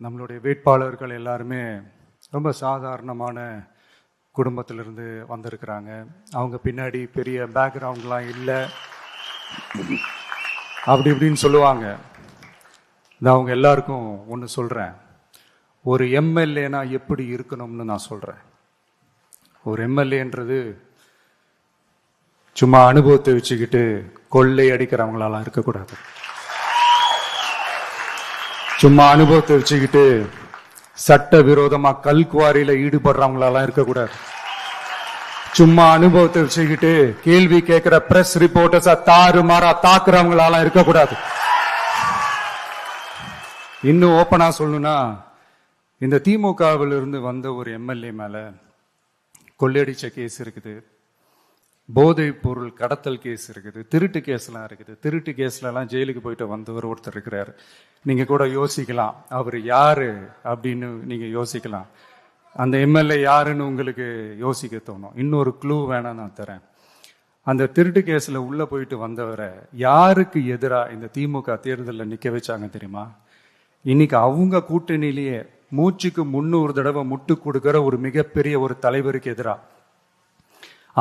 நம்மளுடைய வேட்பாளர்கள் எல்லாருமே ரொம்ப சாதாரணமான குடும்பத்திலிருந்து வந்திருக்கிறாங்க. அவங்க பின்னாடி பெரிய பேக்ரவுண்ட்லாம் இல்லை அப்படி இப்படின்னு சொல்லுவாங்க. நான் அவங்க எல்லாருக்கும் ஒன்று சொல்கிறேன், ஒரு எம்எல்ஏனா எப்படி இருக்கணும்னு நான் சொல்கிறேன். ஒரு எம்எல்ஏன்றது சும்மா அனுபவத்தை வச்சுக்கிட்டு கொள்ளை அடிக்கிறவங்களாலாம் இருக்கக்கூடாது. சும்மா அனுபவத்தை வச்சுக்கிட்டு சட்ட விரோதமா கல்குவாரியில ஈடுபடுறவங்களாலாம் இருக்கக்கூடாது. சும்மா அனுபவத்தை வச்சுக்கிட்டு கேள்வி கேட்கிற பிரஸ் ரிப்போர்ட்டர்ஸா தாறுமாறா தாக்குறவங்களாலாம் இருக்கக்கூடாது. இன்னும் ஓப்பனா சொல்லணும்னா, இந்த திமுகவில் இருந்து வந்த ஒரு எம்எல்ஏ மேல கொள்ளையடிச்ச கேஸ் இருக்குது, போதைப் பொருள் கடத்தல் கேஸ் இருக்குது, திருட்டு கேஸ்லாம் இருக்குது. திருட்டு கேஸ்லாம் ஜெயிலுக்கு போயிட்டு வந்தவர் ஒருத்தர் இருக்கிறார். நீங்க கூட யோசிக்கலாம் அவர் யாரு அப்படின்னு. நீங்க யோசிக்கலாம் அந்த எம்எல்ஏ யாருன்னு உங்களுக்கு யோசிக்க தோணும். இன்னொரு க்ளூ வேணா நான் தரேன். அந்த திருட்டு கேஸ்ல உள்ள போயிட்டு வந்தவரை யாருக்கு எதிராக இந்த திமுக தேர்தலில் நிக்க வச்சாங்க தெரியுமா? இன்னைக்கு அவங்க கூட்டணியிலேயே மூச்சுக்கு 300 தடவை முட்டு கொடுக்கிற ஒரு மிகப்பெரிய ஒரு தலைவருக்கு எதிராக.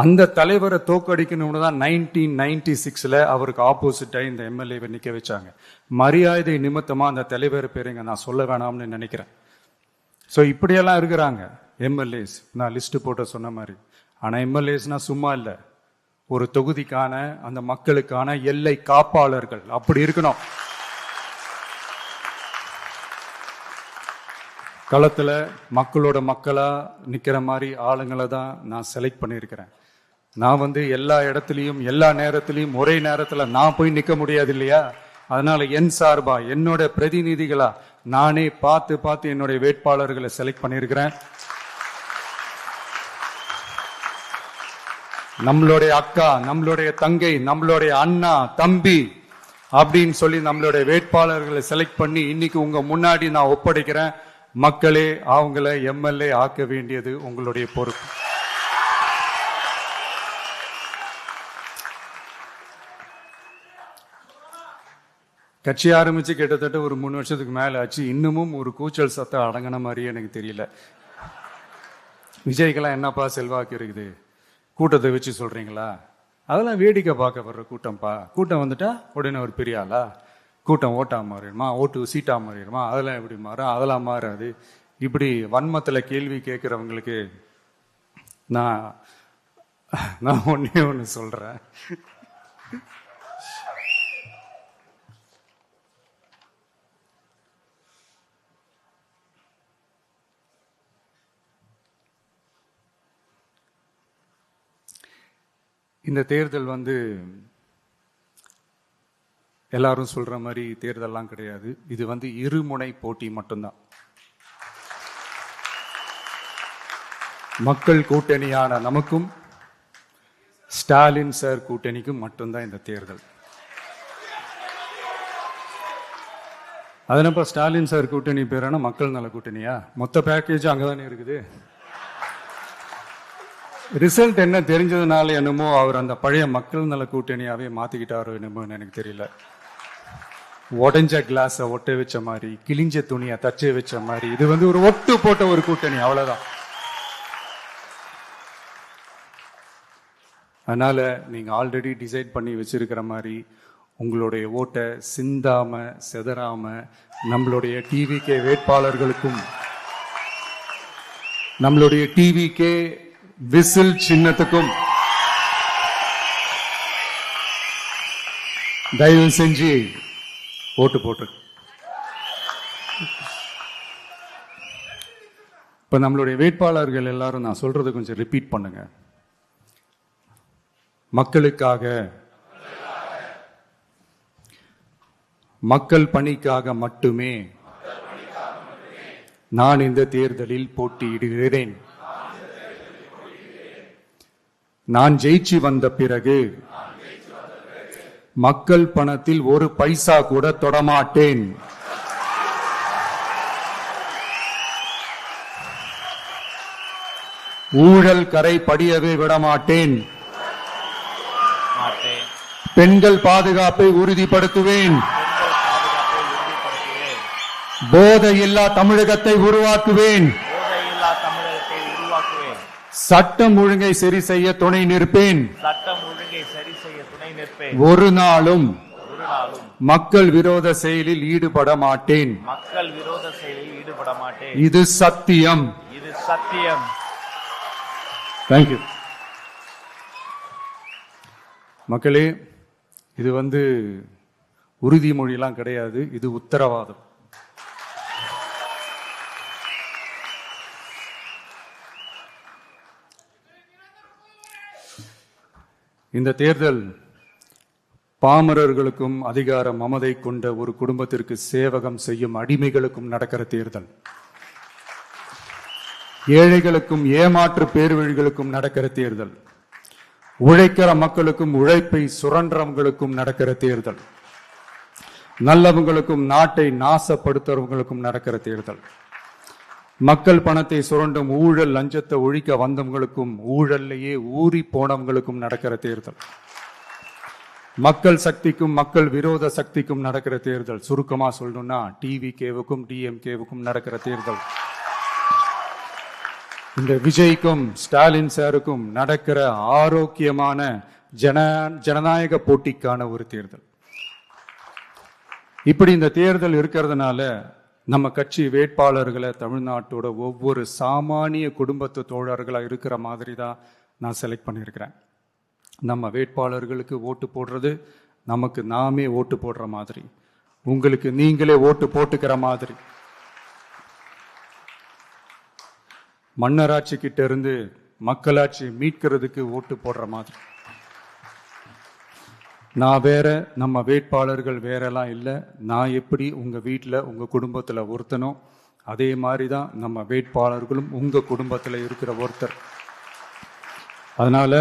அந்த தலைவரை தோக்கடிக்கணும்னு தான் 1996 அவருக்கு ஆப்போசிட்டா இந்த எம்எல்ஏவை நிக்க வச்சாங்க. மரியாதை நிமித்தமா அந்த தலைவர் பேருங்க நான் சொல்ல வேணாம்னு நினைக்கிறேன். ஸோ இப்படியெல்லாம் இருக்கிறாங்க எம்எல்ஏஸ், நான் லிஸ்ட் போட்டு சொன்ன மாதிரி. ஆனா எம்எல்ஏஸ்னா சும்மா இல்லை, ஒரு தொகுதிக்கான அந்த மக்களுக்கான எல்லை காப்பாளர்கள். அப்படி இருக்கணும். களத்துல மக்களோட மக்களா நிக்கிற மாதிரி ஆளுங்களை தான் நான் செலக்ட் பண்ணியிருக்கிறேன். நான் எல்லா இடத்துலையும் எல்லா நேரத்திலையும் ஒரே நேரத்தில் நான் போய் நிற்க முடியாது இல்லையா? அதனால என் சார்பா என்னோட பிரதிநிதிகளா நானே பார்த்து என்னுடைய வேட்பாளர்களை செலக்ட் பண்ணியிருக்கிறேன். நம்மளுடைய அக்கா, நம்மளுடைய தங்கை, நம்மளுடைய அண்ணா, தம்பி அப்படின்னு சொல்லி நம்மளுடைய வேட்பாளர்களை செலக்ட் பண்ணி இன்னைக்கு உங்க முன்னாடி நான் ஒப்படைக்கிறேன். மக்களே, அவங்கள எம்எல்ஏ ஆக்க வேண்டியது உங்களுடைய பொறுப்பு. கட்சி ஆரம்பிச்சு கிட்டத்தட்ட ஒரு 3 வருஷத்துக்கு மேல ஆச்சு. இன்னமும் ஒரு கூச்சல் சத்தம் அடங்கின மாதிரியே எனக்கு தெரியல. விஜய்க்கெல்லாம் என்னப்பா செல்வாக்கு இருக்குது, கூட்டத்தை வச்சு சொல்றீங்களா? அதெல்லாம் வேடிக்கை பார்க்க வர்ற கூட்டம்ப்பா. கூட்டம் வந்துட்டா உடனே ஒரு பெரிய ஆளா? கூட்டம் ஓட்டா மாறிடுமா, ஓட்டு சீட்டா மாறிடுமா? அதெல்லாம் எப்படி மாறும்? அதெல்லாம் மாறாது. இப்படி வன்மத்துல கேள்வி கேட்கிறவங்களுக்கு நான் ஒன்னே ஒன்று சொல்றேன். இந்த தேர்தல் எல்லாரும் சொல்ற மாதிரி தேர்தல்லாம் கிடையாது. இது இருமுனை போட்டி மட்டும்தான். மக்கள் கூட்டணியான நமக்கும் ஸ்டாலின் சார் கூட்டணிக்கும் மட்டும்தான் இந்த தேர்தல். அதனப்ப ஸ்டாலின் சார் கூட்டணி பேரான மக்கள் நல கூட்டணியா? மொத்த பேக்கேஜ் அங்கதானே இருக்குது. ரிசல்ட் என்ன தெரிஞ்சதுனால என்னமோ அவர் அந்த பழைய மக்கள் நல கூட்டணியாவே மாத்திக்கிட்டாரோ என்னமோ எனக்கு தெரியல. உடஞ்ச கிளாஸ ஒட்ட வச்ச மாதிரி, கிழிஞ்ச துணியை தச்சை வச்ச மாதிரி, இது ஒரு ஒட்டு போட்ட ஒரு கூட்டணி, அவ்வளவுதான். அதனால நீங்க ஆல்ரெடி டிசைட் பண்ணி வச்சிருக்கிற மாதிரி உங்களுடைய ஓட்டை சிந்தாம செதறாம நம்மளுடைய டிவிகே வேட்பாளர்களுக்கும் நம்மளுடைய டிவிகே விசில் சின்னத்துக்கும் தயவு செஞ்சு ஓட்டு போட்டு. இப்ப நம்மளுடைய வேட்பாளர்கள் எல்லாரும் நான் சொல்றது கொஞ்சம் ரிப்பீட் பண்ணுங்க. மக்களுக்காக, மக்கள் பணிக்காக மட்டுமே நான் இந்த தேர்தலில் போட்டியிடுகிறேன். நான் ஜெயிச்சு வந்த பிறகு மக்கள் பணத்தில் ஒரு பைசா கூட தொடமாட்டேன். ஊழல் கரை படியவே விடமாட்டேன். பெண்கள் பாதுகாப்பை உறுதிப்படுத்துவேன். போதையில்லா தமிழகத்தை உருவாக்குவேன். போதையில்லா தமிழகத்தை உருவாக்குவேன். சட்டம் ஒழுங்கை சரி செய்ய துணை நிற்பேன். சட்டம் ஒழுங்கை சரி செய்ய துணை நிற்பேன். ஒரு நாளும் மக்கள் விரோத செயலில் ஈடுபட மாட்டேன். மக்கள் விரோத செயலில் ஈடுபட மாட்டேன். இது சத்தியம். இது சத்தியம். தேங்க்யூ. மக்களே, இது உறுதிமொழியெல்லாம் கிடையாது, இது உத்தரவாதம். இந்த தேர்தல் பாமரர்களுக்கும் அதிகார மமதை கொண்ட ஒரு குடும்பத்திற்கு சேவகம் செய்யும் அடிமைகளுக்கும் நடக்கிற தேர்தல். ஏழைகளுக்கும் ஏமாற்று பேர்வழிகளுக்கும் நடக்கிற தேர்தல். உழைக்கிற மக்களுக்கும் உழைப்பை சுரண்டவங்களுக்கும் நடக்கிற தேர்தல். நல்லவங்களுக்கும் நாட்டை நாசப்படுத்துறவங்களுக்கும் நடக்கிற தேர்தல். மக்கள் பணத்தை சுரண்டும் ஊழல் லஞ்சத்தை ஒழிக்க வந்தவங்களுக்கும் ஊழல்லையே ஊறி போனவங்களுக்கும் நடக்கிற தேர்தல். மக்கள் சக்திக்கும் மக்கள் விரோத சக்திக்கும் நடக்கிற தேர்தல். சுருக்கமா சொல்லணும்னா டிவிகேவுக்கும் டிஎம்கேவுக்கும் நடக்கிற தேர்தல். இந்த விஜய்க்கும் ஸ்டாலின் சாருக்கும் நடக்கிற ஆரோக்கியமான ஜனநாயக போட்டிக்கான ஒரு தேர்தல். இப்படி இந்த தேர்தல் இருக்கிறதுனால நம்ம கட்சி வேட்பாளர்களை தமிழ்நாட்டோட ஒவ்வொரு சாமானிய குடும்பத்து தோழர்களா இருக்கிற மாதிரி தான் நான் செலக்ட் பண்ணியிருக்கிறேன். நம்ம வேட்பாளர்களுக்கு ஓட்டு போடுறது நமக்கு நாமே ஓட்டு போடுற மாதிரி, உங்களுக்கு நீங்களே ஓட்டு போட்டுக்கிற மாதிரி. மன்னராட்சி கிட்ட இருந்து மக்களாட்சி மீட்கிறதுக்கு ஓட்டு போடுற மாதிரி. நான் வேற, நம்ம வேட்பாளர்கள் வேறெல்லாம் இல்லை. நான் எப்படி உங்க வீட்டில் உங்க குடும்பத்தில் ஒருத்தனோ அதே மாதிரி தான் நம்ம வேட்பாளர்களும் உங்க குடும்பத்தில் இருக்கிற ஒருத்தர். அதனால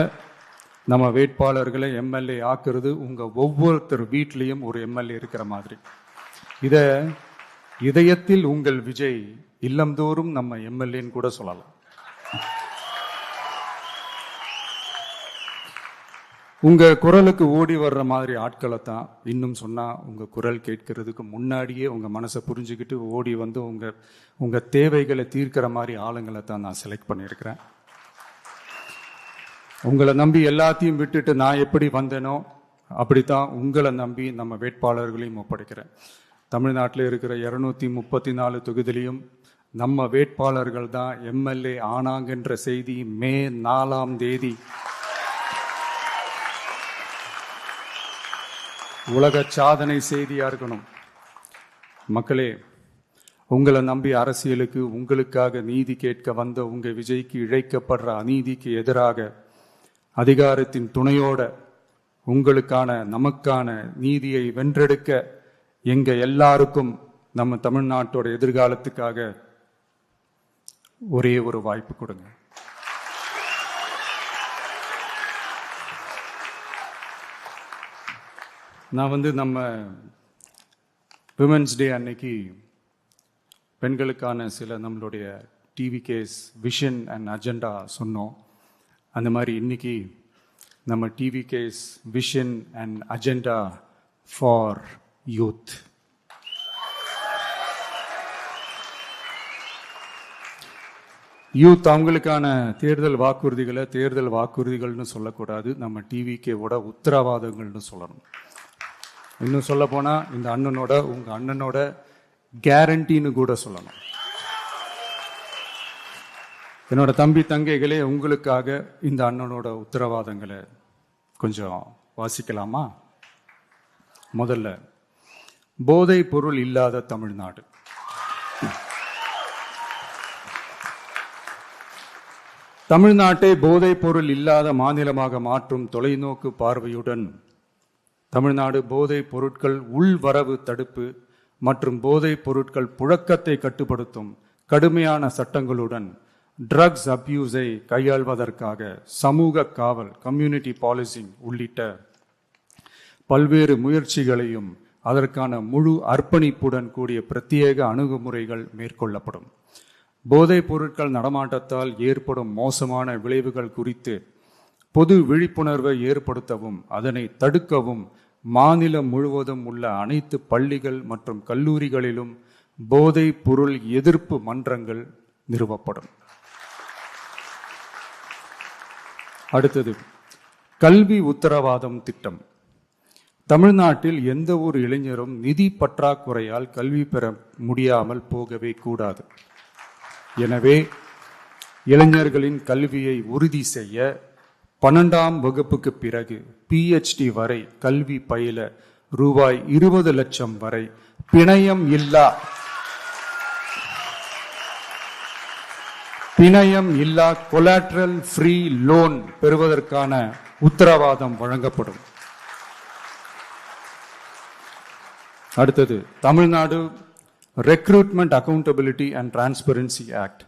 நம்ம வேட்பாளர்களை எம்எல்ஏ ஆக்குறது உங்க ஒவ்வொருத்தர் வீட்லேயும் ஒரு எம்எல்ஏ இருக்கிற மாதிரி. இத இதயத்தில் உங்கள் விஜய் இல்லந்தோறும் நம்ம எம்எல்ஏன்னு கூட சொல்லலாம். உங்க குரலுக்கு ஓடி வர்ற மாதிரி ஆட்களை தான், இன்னும் சொன்னா உங்க குரல் கேட்கறதுக்கு முன்னாடியே உங்க மனசை புரிஞ்சுக்கிட்டு ஓடி வந்து உங்க தேவைகளை தீர்க்கிற மாதிரி ஆளுங்களை தான் நான் செலக்ட் பண்ணியிருக்கிறேன். உங்களை நம்பி எல்லாத்தையும் விட்டுட்டு நான் எப்படி வந்தேனோ அப்படித்தான் உங்களை நம்பி நம்ம வேட்பாளர்களையும் ஒப்படைக்கிறேன். தமிழ்நாட்டில் இருக்கிற 234 தொகுதியிலையும் நம்ம வேட்பாளர்கள் தான் எம்எல்ஏ ஆனாங்கன்ற செய்தி மே 4ஆம் தேதி உலக சாதனை செய்தியா இருக்கணும். மக்களே, உங்களை நம்பி அரசியலுக்கு உங்களுக்காக நீதி கேட்க வந்த உங்க விஜய்க்கு இழைக்கப்படுற அநீதிக்கு எதிராக அதிகாரத்தின் துணையோட உங்களுக்கான நமக்கான நீதியை வென்றெடுக்க எங்க எல்லாருக்கும் நம்ம தமிழ்நாட்டோட எதிர்காலத்துக்காக ஒரே ஒரு வாய்ப்பு கொடுங்க. நான் நம்ம விமென்ஸ் டே அன்னைக்கு பெண்களுக்கான சில நம்மளுடைய டிவிகேஸ் விஷன் அண்ட் அஜெண்டா சொன்னோம். அந்த மாதிரி இன்னைக்கு நம்ம TVK's vision and agenda for youth. Youth அவங்களுக்கான தேர்தல் வாக்குறுதிகள்னு சொல்லக்கூடாது, நம்ம டிவிகேவோட உத்தரவாதங்கள்னு சொல்லணும். இன்னும் சொல்ல போனா இந்த அண்ணனோட உங்க அண்ணனோட கேரண்டின்னு கூட சொல்லணும். என்னோட தம்பி தங்கைகளே, உங்களுக்காக இந்த அண்ணனோட உத்தரவாதங்களை கொஞ்சம் வாசிக்கலாமா? முதல்ல, போதை பொருள் இல்லாத தமிழ்நாடு. தமிழ்நாட்டை போதை பொருள் இல்லாத மாநிலமாக மாற்றும் தொலைநோக்கு பார்வையுடன் தமிழ்நாடு போதைப் பொருட்கள் உள்வரவு தடுப்பு மற்றும் போதைப் பொருட்கள் புழக்கத்தை கட்டுப்படுத்தும் கடுமையான சட்டங்களுடன் ட்ரக்ஸ் அபியூஸை கையாள்வதற்காக சமூக காவல், கம்யூனிட்டி பாலிசிங் உள்ளிட்ட பல்வேறு முயற்சிகளையும் அதற்கான முழு அர்ப்பணிப்புடன் கூடிய பிரத்யேக அணுகுமுறைகள் மேற்கொள்ளப்படும். போதைப் பொருட்கள் நடமாட்டத்தால் ஏற்படும் மோசமான விளைவுகள் குறித்து பொது விழிப்புணர்வை ஏற்படுத்தவும் அதனை தடுக்கவும் மாநிலம் முழுவதும் உள்ள அனைத்து பள்ளிகள் மற்றும் கல்லூரிகளிலும் போதைப் பொருள் எதிர்ப்பு மன்றங்கள் நிறுவப்படும். அடுத்தது கல்வி உத்தரவாதம் திட்டம். தமிழ்நாட்டில் எந்த ஒரு இளைஞரும் நிதி பற்றாக்குறையால் கல்வி பெற முடியாமல் போகவே கூடாது. எனவே இளைஞர்களின் கல்வியை உறுதி செய்ய 12ஆம் வகுப்புக்கு பிறகு PhD வரை கல்வி பயில ரூபாய் 20 லட்சம் வரை பிணையம் இல்லா கொலாட்ரல் ஃப்ரீ லோன் பெறுவதற்கான உத்தரவாதம் வழங்கப்படும். அடுத்தது Tamil Nadu recruitment accountability and transparency act.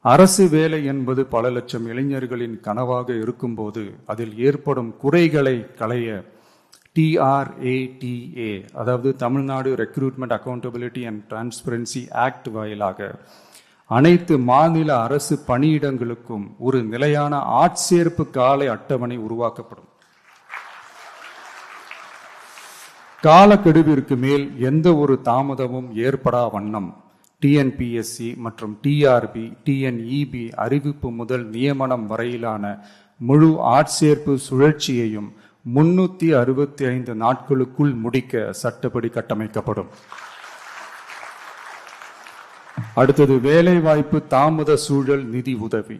அரசு வேலை என்பது பல லட்சம் இளைஞர்களின் கனவாக இருக்கும்போது அதில் ஏற்படும் குறைகளை களைய TRATA, அதாவது Tamil Nadu recruitment accountability and transparency act வாயிலாக அனைத்து மாநில அரசு பணியிடங்களுக்கும் ஒரு நிலையான ஆட்சேர்ப்பு கால அட்டவணை உருவாக்கப்படும். காலக்கெடுவிற்கு மேல் எந்த ஒரு தாமதமும் ஏற்படா வண்ணம் TNPSC மற்றும் TRB, TNEB அறிவிப்பு முதல் நியமனம் வரையிலான முழு ஆட்சேர்ப்பு சுழற்சியையும் 365 நாட்களுக்குள் முடிக்க சட்டப்படி கட்டமைக்கப்படும். அடுத்தது வேலைவாய்ப்பு தாமத சூழல் நிதி உதவி.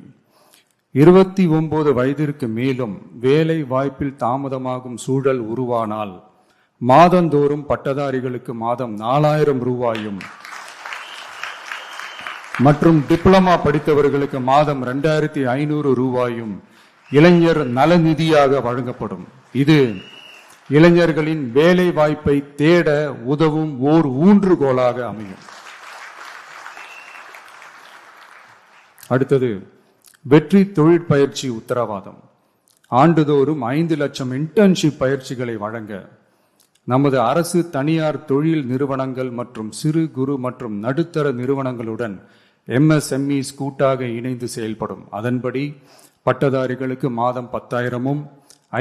29 வயதிற்கு மேலும் வேலை வாய்ப்பில் தாமதமாகும் சூழல் உருவானால் மாதந்தோறும் பட்டதாரிகளுக்கு மாதம் 4000 ரூபாயும் மற்றும் டிப்ளமா படித்தவர்களுக்கு மாதம் 2500 ரூபாயும் இளைஞர் நலநிதியாக வழங்கப்படும். இது இளைஞர்களின் வேலை வாய்ப்பை தேட உதவும் ஓர் ஊன்றுகோலாக அமையும். அடுத்தது வெற்றி தொழிற்பயிற்சி உத்தரவாதம். ஆண்டுதோறும் 5 லட்சம் இன்டர்ன்ஷிப் பயிற்சிகளை வழங்க நமது அரசு தனியார் தொழில் நிறுவனங்கள் மற்றும் சிறு குறு மற்றும் நடுத்தர நிறுவனங்களுடன் MSMEs கூட்டாக இணைந்து செயல்படும். அதன்படி பட்டதாரிகளுக்கு மாதம் 10,000-உம்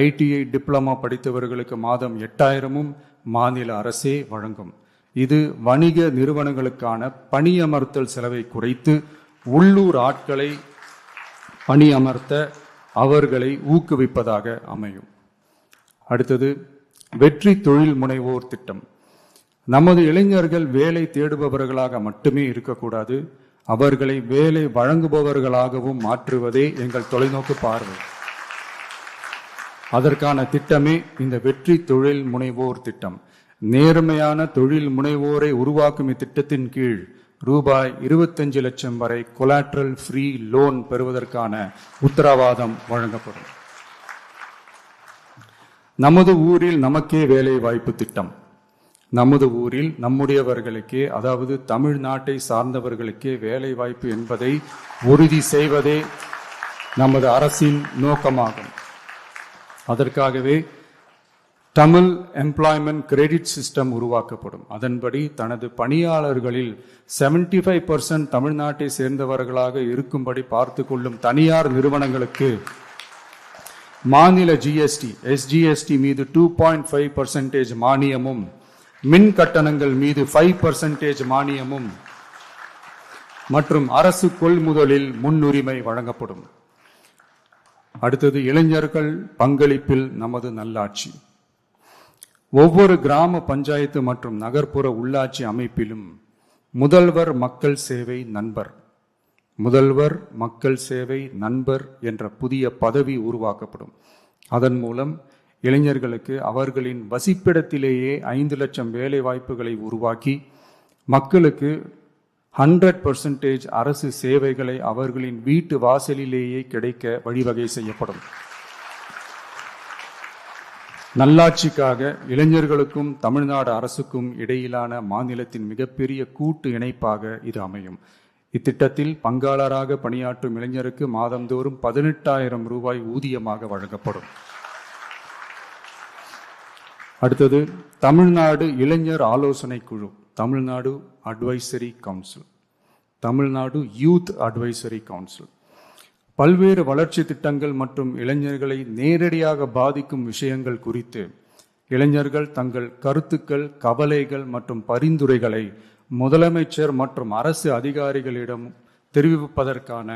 ITI டிப்ளமா படித்தவர்களுக்கு மாதம் 8,000-உம் மாநில அரசே வழங்கும். இது வணிக நிறுவனங்களுக்கான பணியமர்த்தல் செலவை குறைத்து உள்ளூர் ஆட்களை பணியமர்த்த அவர்களை ஊக்குவிப்பதாக அமையும். அடுத்தது வெற்றி தொழில் முனைவோர் திட்டம். நமது இளைஞர்கள் வேலை தேடுபவர்களாக மட்டுமே இருக்கக்கூடாது, அவர்களை வேலை வழங்குபவர்களாகவும் மாற்றுவதே எங்கள் தொலைநோக்கு பார்வை. அதற்கான திட்டமே இந்த வெற்றி தொழில் முனைவோர் திட்டம். நேர்மையான தொழில் முனைவோரை உருவாக்கும் இத்திட்டத்தின் கீழ் ரூபாய் 25 லட்சம் வரை கொலாட்ரல் ஃப்ரீ லோன் பெறுவதற்கான உத்தரவாதம் வழங்கப்படும். நமது ஊரில் நமக்கே வேலை வாய்ப்பு திட்டம். நமது ஊரில் நம்முடையவர்களுக்கே, அதாவது தமிழ்நாட்டை சார்ந்தவர்களுக்கே வேலை வாய்ப்பு என்பதை உறுதி செய்வதே நமது அரசின் நோக்கமாகும். அதற்காகவே தமிழ் எம்ப்ளாய்மெண்ட் கிரெடிட் சிஸ்டம் உருவாக்கப்படும். அதன்படி தனது பணியாளர்களில் 75% தமிழ்நாட்டை சேர்ந்தவர்களாக இருக்கும்படி பார்த்து கொள்ளும் தனியார் நிறுவனங்களுக்கு மாநில GST, SGST மீது 2.5% மானியமும், மின் கட்டணங்கள் மீது 5% மானியமும் மற்றும் அரசு கொள்முதலில் முன்னுரிமை வழங்கப்படும். அடுத்தது இளைஞர்கள் பங்களிப்பில் நமது நல்லாட்சி. ஒவ்வொரு கிராம பஞ்சாயத்து மற்றும் நகர்ப்புற உள்ளாட்சி அமைப்பிலும் முதல்வர் மக்கள் சேவை நண்பர், முதல்வர் மக்கள் சேவை நண்பர் என்ற புதிய பதவி உருவாக்கப்படும். அதன் மூலம் இளைஞர்களுக்கு அவர்களின் வசிப்பிடத்திலேயே 5 லட்சம் வேலை வாய்ப்புகளை உருவாக்கி மக்களுக்கு 100% அரசு சேவைகளை அவர்களின் வீட்டு வாசலிலேயே கிடைக்க வழிவகை செய்யப்படும். நல்லாட்சிக்காக இளைஞர்களுக்கும் தமிழ்நாடு அரசுக்கும் இடையிலான மாநிலத்தின் மிகப்பெரிய கூட்டு இணைப்பாக இது அமையும். இத்திட்டத்தில் பங்காளராக பணியாற்றும் இளைஞருக்கு மாதந்தோறும் 18,000 ரூபாய் ஊதியமாக வழங்கப்படும். அடுத்தது தமிழ்நாடு இளைஞர் ஆலோசனை குழு, Tamil Nadu advisory council, Tamil Nadu youth advisory council. பல்வேறு வளர்ச்சி திட்டங்கள் மற்றும் இளைஞர்களை நேரடியாக பாதிக்கும் விஷயங்கள் குறித்து இளைஞர்கள் தங்கள் கருத்துக்கள், கவலைகள் மற்றும் பரிந்துரைகளை முதலமைச்சர் மற்றும் அரசு அதிகாரிகளிடம் தெரிவிப்பதற்கான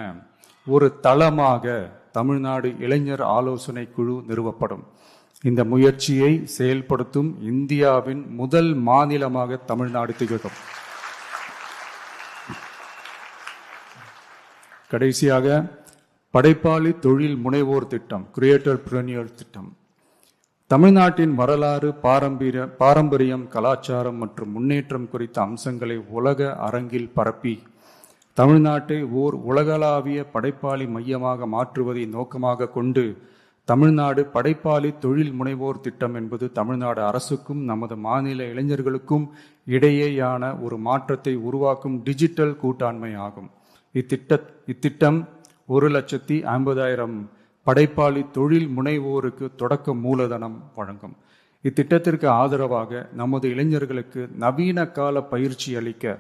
ஒரு தளமாக தமிழ்நாடு இளைஞர் ஆலோசனை குழு நிறுவப்படும். இந்த முயற்சியை செயல்படுத்தும் இந்தியாவின் முதல் மாநிலமாக தமிழ்நாடு திகழும். கடைசியாக படைப்பாளி தொழில் முனைவோர் திட்டம், கிரியேட்டர் பிரனியர் திட்டம். தமிழ்நாட்டின் வரலாறு, பாரம்பரியம், கலாச்சாரம் மற்றும் முன்னேற்றம் குறித்த அம்சங்களை உலக அரங்கில் பரப்பி தமிழ்நாட்டை ஓர் உலகளாவிய படைப்பாளி மையமாக மாற்றுவதை நோக்கமாக கொண்டு தமிழ்நாடு படைப்பாளி தொழில் முனைவோர் திட்டம் என்பது தமிழ்நாடு அரசுக்கும் நமது மாநில இளைஞர்களுக்கும் இடையேயான ஒரு மாற்றத்தை உருவாக்கும் டிஜிட்டல் கூட்டாண்மை ஆகும். இத்திட்டம் 1,50,000 படைப்பாளி தொழில் முனைவோருக்கு தொடக்க மூலதனம் வழங்கும். இத்திட்டத்திற்கு ஆதரவாக நமது இளைஞர்களுக்கு நவீன கால பயிற்சி அளிக்க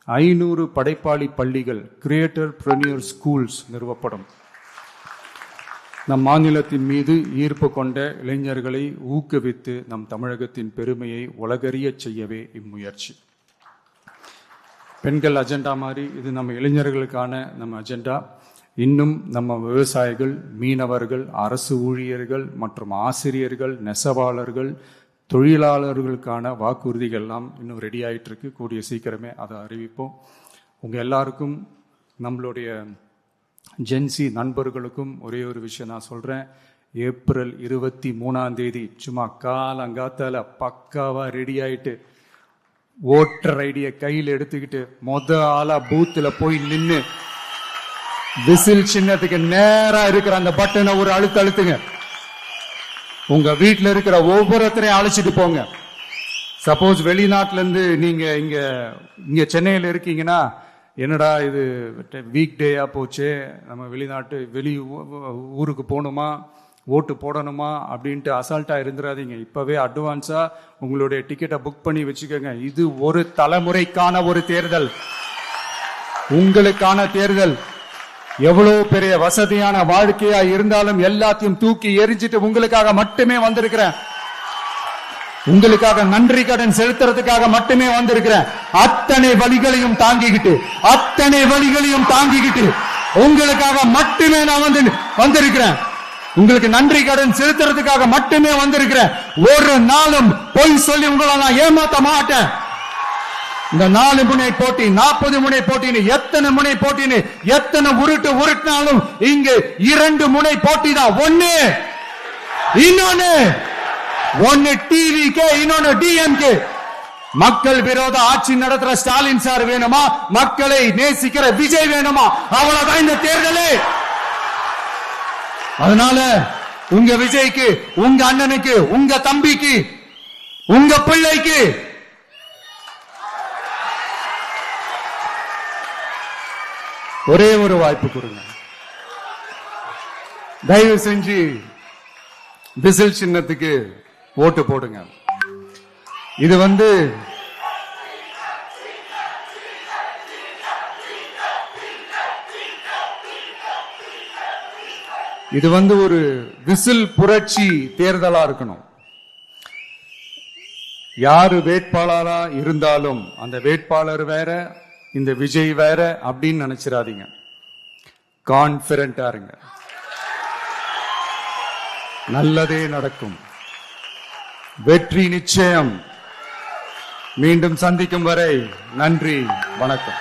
500 படைப்பாளி பள்ளிகள், கிரியேட்டர் பிரனியர் ஸ்கூல்ஸ் நிறுவப்படும். நம் மாநிலத்தின் மீது ஈர்ப்பு கொண்ட இளைஞர்களை ஊக்குவித்து நம் தமிழகத்தின் பெருமையை உலகறிய செய்யவே இம்முயற்சி. பெண்கள் அஜெண்டா மாதிரி இது நம்ம இளைஞர்களுக்கான நம்ம அஜெண்டா. இன்னும் நம்ம விவசாயிகள், மீனவர்கள், அரசு ஊழியர்கள் மற்றும் ஆசிரியர்கள், நெசவாளர்கள், தொழிலாளர்களுக்கான வாக்குறுதிகள் எல்லாம் இன்னும் ரெடி ஆகிட்டு இருக்கு. கூடிய சீக்கிரமே அதை அறிவிப்போம். உங்க எல்லாருக்கும், நம்மளுடைய ஜென்சி நண்பர்களுக்கும் ஒரே ஒரு விஷயம் நான் சொல்றேன். ஏப்ரல் 23 சும்மா காலங்காத்தால பக்காவா ரெடி ஆயிட்டு ஓட்டர் ஐடியை கையில் எடுத்துக்கிட்டு ஆளா பூத்துல போய் நின்று விசில் சின்னத்துக்கு நேரா இருக்கிற அந்த பட்டனை ஒரு அழுத்துங்க. உங்க வீட்டுல இருக்கிற ஒவ்வொருத்தரையும் அழைச்சிட்டு போங்க. சப்போஸ் வெளிநாட்டுல இருந்து நீங்க இங்க சென்னையில இருக்கீங்கன்னா, என்னடா இது வீக் டேயா போச்சு, நம்ம வெளி ஊருக்கு போகணுமா, ஓட்டு போடணுமா அப்படின்ட்டு அசால்ட்டா இருந்துடாதீங்க. இப்பவே அட்வான்ஸா உங்களுடைய டிக்கெட்டை புக் பண்ணி வச்சுக்கோங்க. இது ஒரு தலைமுறைக்கான ஒரு தேர்தல், உங்களுக்கான தேர்தல். எவ்வளவு பெரிய வசதியான வாழ்க்கையா இருந்தாலும் எல்லாத்தையும் தூக்கி எரிஞ்சிட்டு உங்களுக்காக மட்டுமே வந்திருக்கிறேன். உங்களுக்காக நன்றி கடன் செலுத்துறதுக்காக மட்டுமே வந்திருக்கிறேன். அத்தனை வழிகளையும் தாங்கிக்கிட்டு உங்களுக்காக மட்டுமே நான் வந்திருக்கிறேன். உங்களுக்கு நன்றி கடன் செலுத்துறதுக்காக மட்டுமே வந்திருக்கிறேன். ஒரு நாளும் பொய் சொல்லி உங்களை நான் ஏமாத்த மாட்டேன். இந்த 4 முனை போட்டி, 40 முனை போட்டின்னு எத்தனை முனை போட்டின்னு எத்தனை உருட்டினாலும் இங்கு 2 முனை போட்டி தான். ஒன்னு டிவிகே, இன்னொன்னு டிஎம்கே. மக்கள் விரோத ஆட்சி நடத்துற ஸ்டாலின் சார் வேணுமா, மக்களை நேசிக்கிற விஜய் வேணுமா? அவ்வளவுதான் இந்த தேர்தலே. அதனால உங்க விஜய்க்கு, உங்க அண்ணனுக்கு, உங்க தம்பிக்கு, உங்க பிள்ளைக்கு ஒரே ஒரு வாய்ப்பு கொடுங்க. தயவு செஞ்சு விசில் சின்னத்துக்கு ஓட்டு போடுங்க. இது ஒரு விசில் புரட்சி தேர்தலா இருக்கணும். யாரு வேட்பாளரா இருந்தாலும் அந்த வேட்பாளர் வேற, இந்த விஜய் வேற அப்படின்னு நினைச்சிடாதீங்க. கான்பிடென்டா இருங்க. நல்லதே நடக்கும். வெற்றி நிச்சயம். மீண்டும் சந்திக்கும் வரை நன்றி, வணக்கம்.